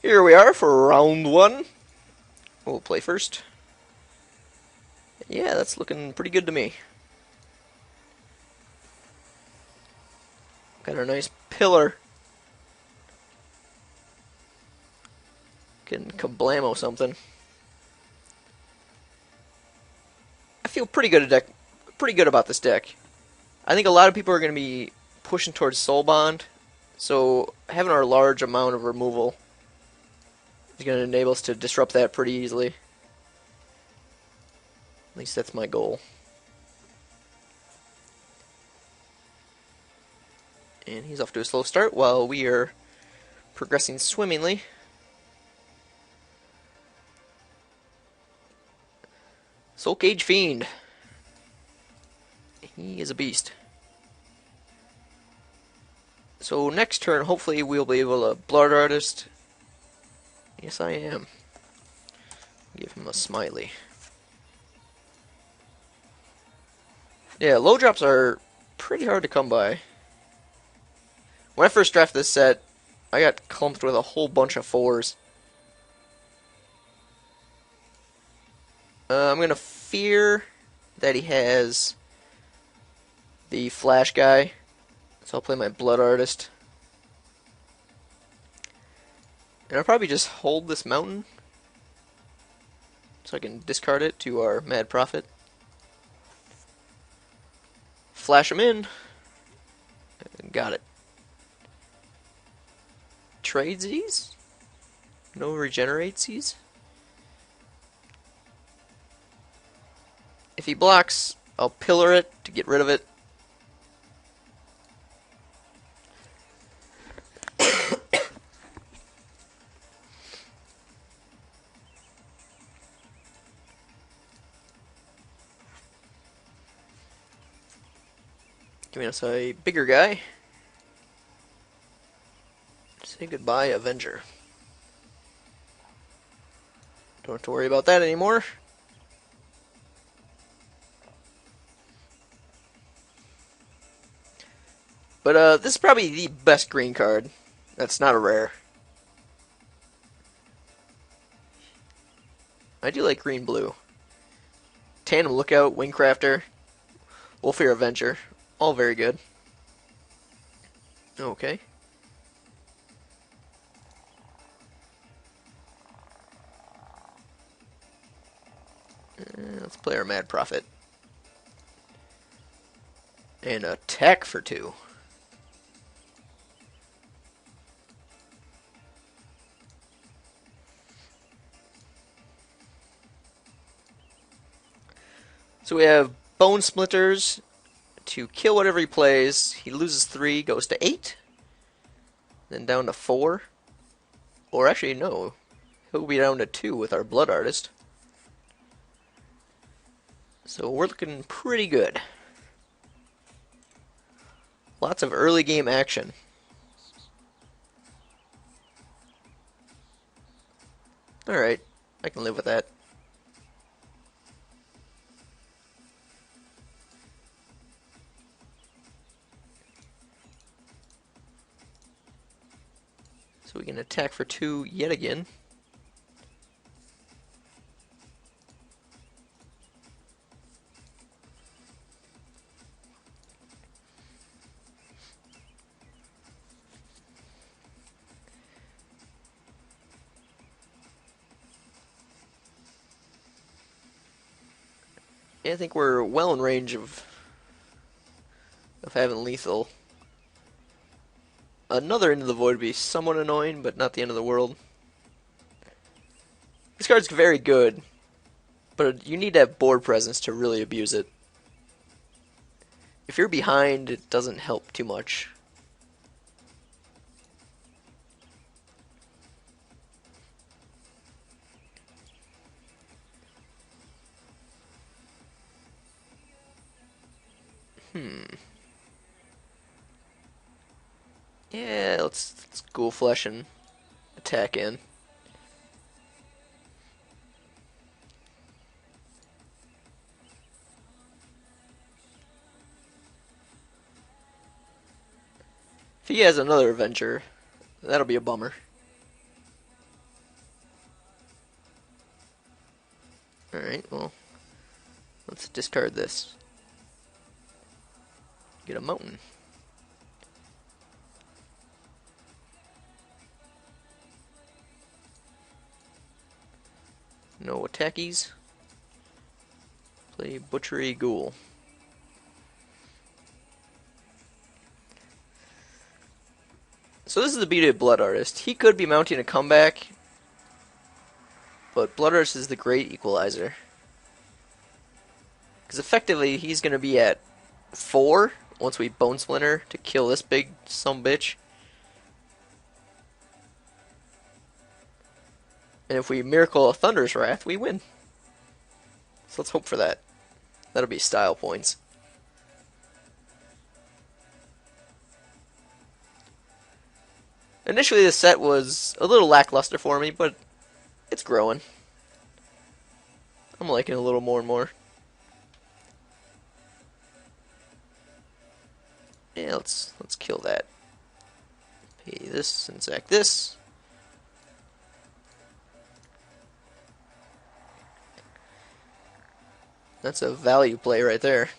Here we are for round one. We'll play first. Yeah, that's looking pretty good to me. Got a nice pillar. Can kablamo something. I feel pretty good about this deck. I think a lot of people are going to be pushing towards Soul Bond, so having our large amount of removal is going to enable us to disrupt that pretty easily. At least that's my goal. And he's off to a slow start while we are progressing swimmingly. Soul Cage Fiend. He is a beast. So next turn, hopefully we'll be able to Blood Artist. Yes, I am. Give him a smiley. Yeah, low drops are pretty hard to come by. When I first drafted this set, I got clumped with a whole bunch of 4s. I'm going to fear that he has the Flash guy, so I'll play my Blood Artist. And I'll probably just hold this mountain so I can discard it to our Mad Prophet. Flash him in. Got it. Tradesies? No regeneratesies? If he blocks, I'll pillar it to get rid of it. Giving us a bigger guy. Say goodbye, Avenger. Don't have to worry about that anymore. But this is probably the best green card. That's not a rare. I do like green-blue. Tandem Lookout, Wingcrafter, Wolfear Avenger. All very good. Okay. Let's play our Mad Prophet. And attack for 2. So we have Bone Splitters to kill whatever he plays. He loses 3, goes to 8. Then down to 4. Or actually, no. He'll be down to 2 with our Blood Artist. So we're looking pretty good. Lots of early game action. Alright, I can live with that. So we can attack for 2 yet again. Yeah, I think we're well in range of having lethal. Another Into the Void would be somewhat annoying, but not the end of the world. This card's very good, but you need to have board presence to really abuse it. If you're behind, it doesn't help too much. Yeah, let's Ghoul Flesh and attack in. If he has another Avenger, that'll be a bummer. Alright, well, let's discard this. Get a mountain. No attackies. Play Butchery Ghoul. So this is the beauty of Blood Artist. He could be mounting a comeback, but Blood Artist is the great equalizer. Because effectively, he's going to be at 4 once we Bone Splinter to kill this big sumbitch. And if we Miracle a Thunder's Wrath, we win. So let's hope for that. That'll be style points. Initially, this set was a little lackluster for me, but it's growing. I'm liking it a little more and more. Yeah, let's kill that. Pay this and sack this. That's a value play right there.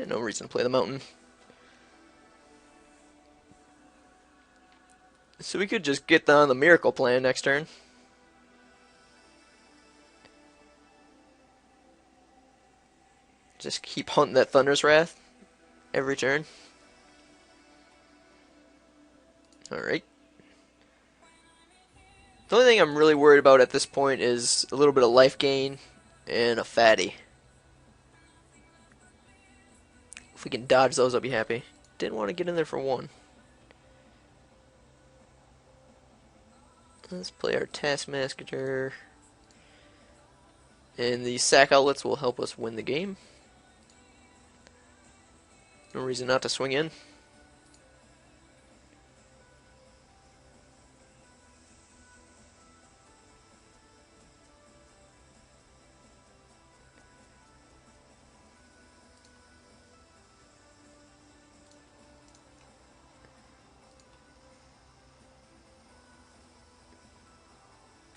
No reason to play the mountain. So we could just get on the Miracle plan next turn. Just keep hunting that Thunder's Wrath every turn. Alright. The only thing I'm really worried about at this point is a little bit of life gain and a fatty. If we can dodge those, I'll be happy. Didn't want to get in there for 1. Let's play our Taskmaster. And the sack outlets will help us win the game. No reason not to swing in.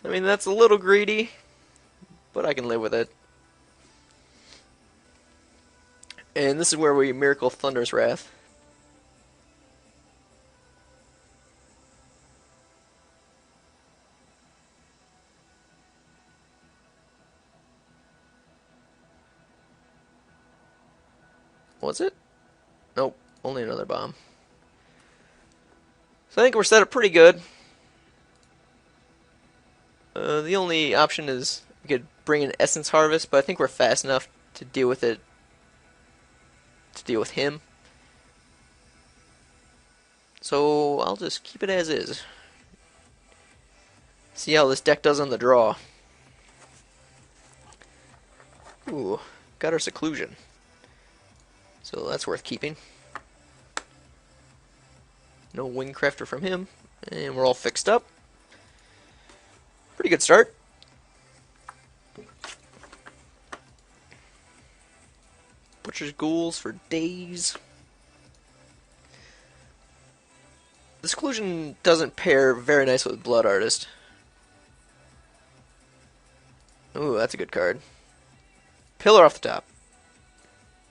I mean, that's a little greedy, but I can live with it. And this is where we Miracle Thunder's Wrath. Was it? Nope, only another bomb. So I think we're set up pretty good. The only option is we could bring in Essence Harvest, but I think we're fast enough to deal with it. To deal with him. So I'll just keep it as is. See how this deck does on the draw. Ooh, got our Seclusion. So that's worth keeping. No Wingcrafter from him. And we're all fixed up. Pretty good start. Butcher's Ghouls for days. The Seclusion doesn't pair very nice with Blood Artist. Ooh, that's a good card. Pillar off the top.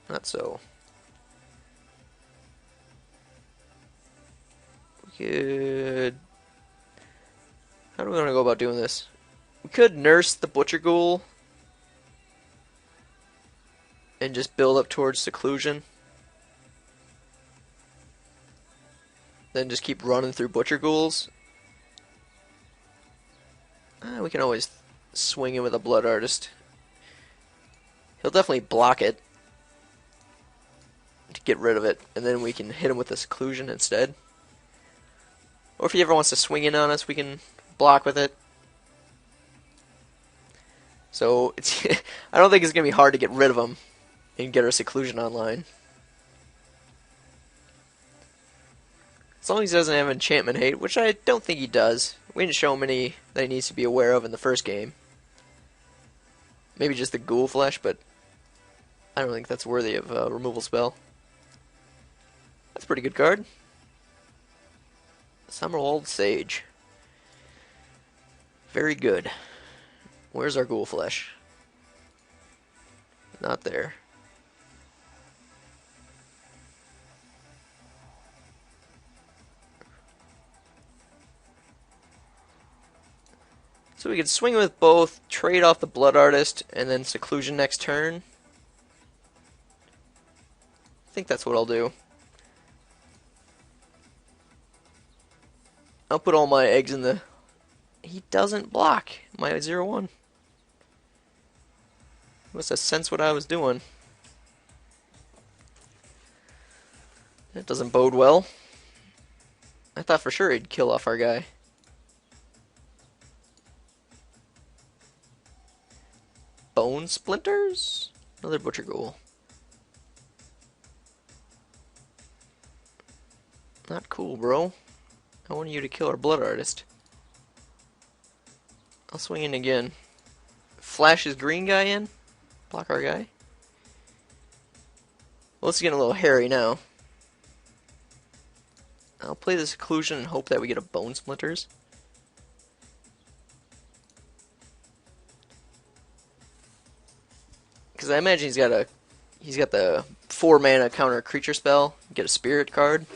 Not so. We could... How do we want to go about doing this? We could nurse the Butcher Ghoul and just build up towards Seclusion. Then just keep running through Butcher Ghouls. We can always swing in with a Blood Artist. He'll definitely block it to get rid of it, and then we can hit him with the Seclusion instead. Or if he ever wants to swing in on us, we can block with it. So it's I don't think it's going to be hard to get rid of him and get our Seclusion online. As long as he doesn't have enchantment hate, which I don't think he does. We didn't show him any that he needs to be aware of in the first game. Maybe just the ghoul flesh, but I don't think that's worthy of a removal spell. That's a pretty good card. Summerwald Sage. Very good. Where's our ghoul flesh? Not there. So we could swing with both, trade off the Blood Artist, and then Seclusion next turn. I think that's what I'll do. I'll put all my eggs in the... He doesn't block my 0/1. He must have sensed what I was doing. That doesn't bode well. I thought for sure he'd kill off our guy. Bone Splinters? Another Butcher Ghoul. Not cool, bro. I want you to kill our Blood Artist. I'll swing in again. Flash his green guy in. Block our guy. Well, it's getting a little hairy now. I'll play the Seclusion and hope that we get a Bone Splinters. Because I imagine he's got the 4-mana counter creature spell. Get a spirit card.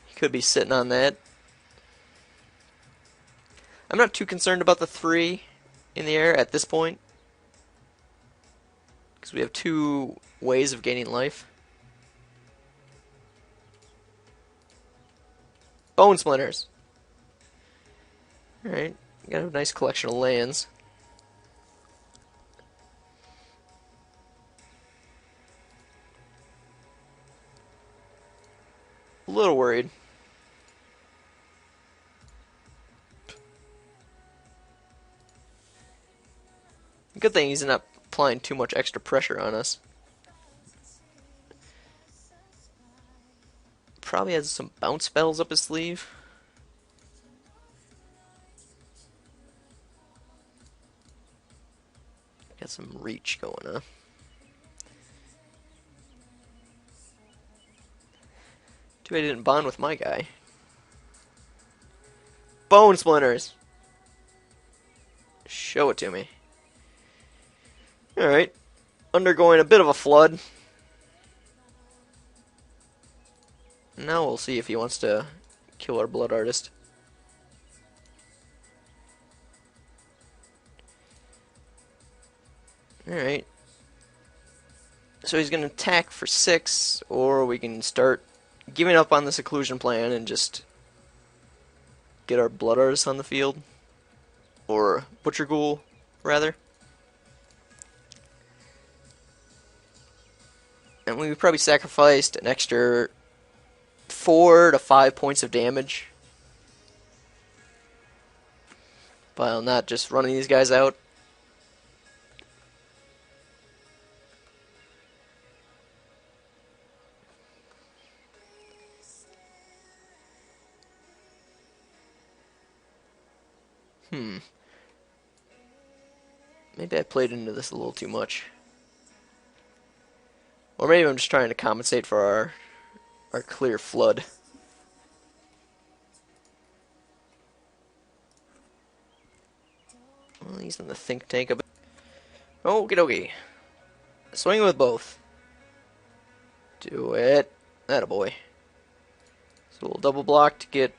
He could be sitting on that. I'm not too concerned about the 3 in the air at this point. Because we have 2 ways of gaining life. Bone Splinters. Alright, got a nice collection of lands. A little worried. Good thing he's not applying too much extra pressure on us. Probably has some bounce spells up his sleeve. Got some reach going on. Too bad he didn't bond with my guy. Bone Splinters! Show it to me. Alright. Undergoing a bit of a flood. Now we'll see if he wants to kill our Blood Artist. Alright. So he's going to attack for 6, or we can start giving up on the Seclusion plan and just get our Blood Artist on the field. Or Butcher Ghoul, rather. And we probably sacrificed an extra 4 to 5 points of damage while not just running these guys out. Maybe I played into this a little too much. Or maybe I'm just trying to compensate for our clear flood. Well, he's in the think tank a bit. Okie dokie. Swing with both. Do it. Attaboy. So we'll double block to get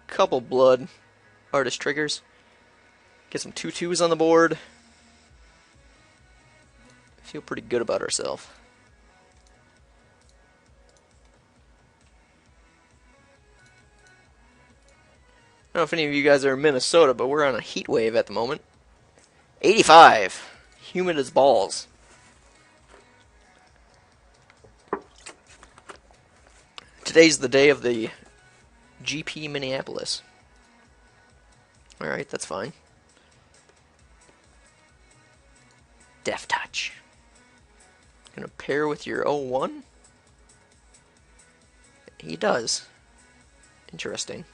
a couple Blood Artist triggers. Get some 2/2s on the board. Feel pretty good about ourselves. I don't know if any of you guys are in Minnesota, but we're on a heat wave at the moment. 85. Humid as balls. Today's the day of the GP Minneapolis. Alright, that's fine. Death Touch. Gonna pair with your 0/1. He does. Interesting.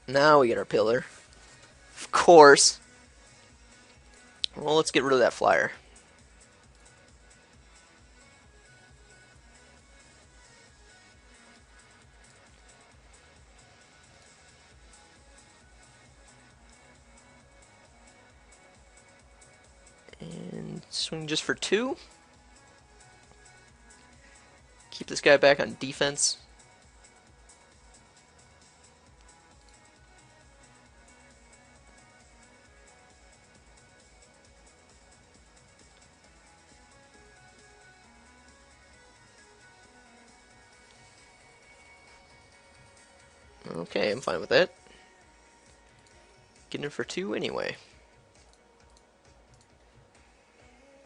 Now we get our pillar. Of course. Well, let's get rid of that flyer. And swing just for 2. Keep this guy back on defense. Okay, I'm fine with that. Getting it for 2 anyway.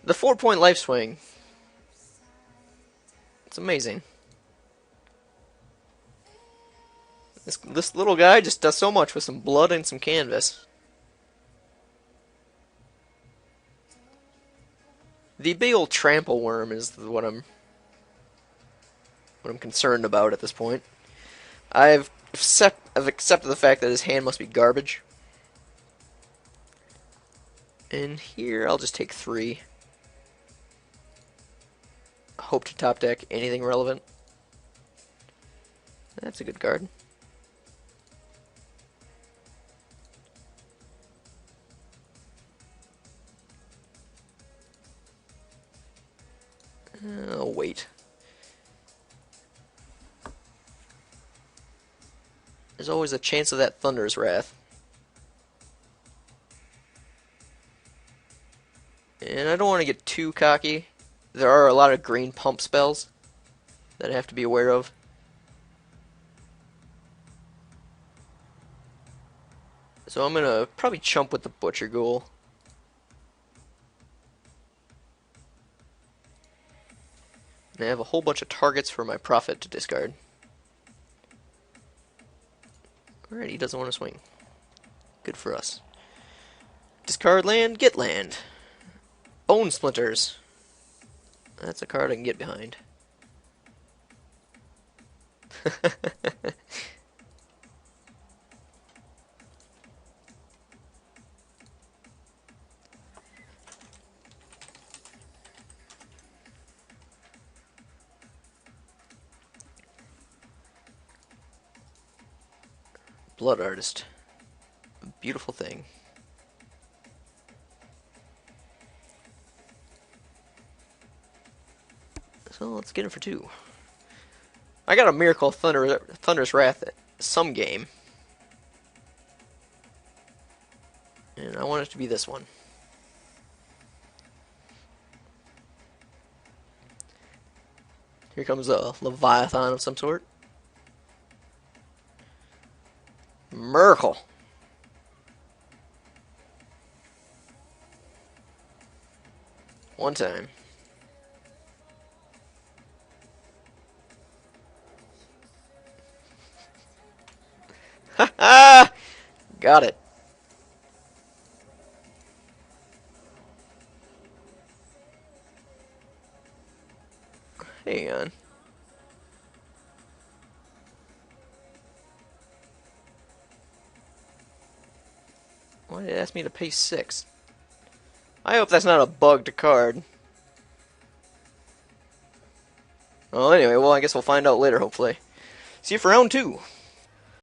The 4-point life swing. It's amazing. This little guy just does so much with some blood and some canvas. The big old trample worm is what I'm concerned about at this point. I've accepted the fact that his hand must be garbage. And here I'll just take 3. Hope to top deck anything relevant. That's a good card. I'll wait. There's always a chance of that Thunder's Wrath. And I don't want to get too cocky. There are a lot of green pump spells that I have to be aware of. So I'm going to probably chump with the Butcher Ghoul. And I have a whole bunch of targets for my Prophet to discard. Alright, he doesn't want to swing. Good for us. Discard land, get land. Bone Splinters. That's a card I can get behind. Blood Artist. A beautiful thing. So let's get him for 2. I got a Miracle Thunder's Wrath at some game. And I want it to be this one. Here comes a Leviathan of some sort. Miracle. One time. Ha! Got it. Hang on. Why did it ask me to pay 6? I hope that's not a bugged card. Well, anyway, I guess we'll find out later, hopefully. See you for round 2.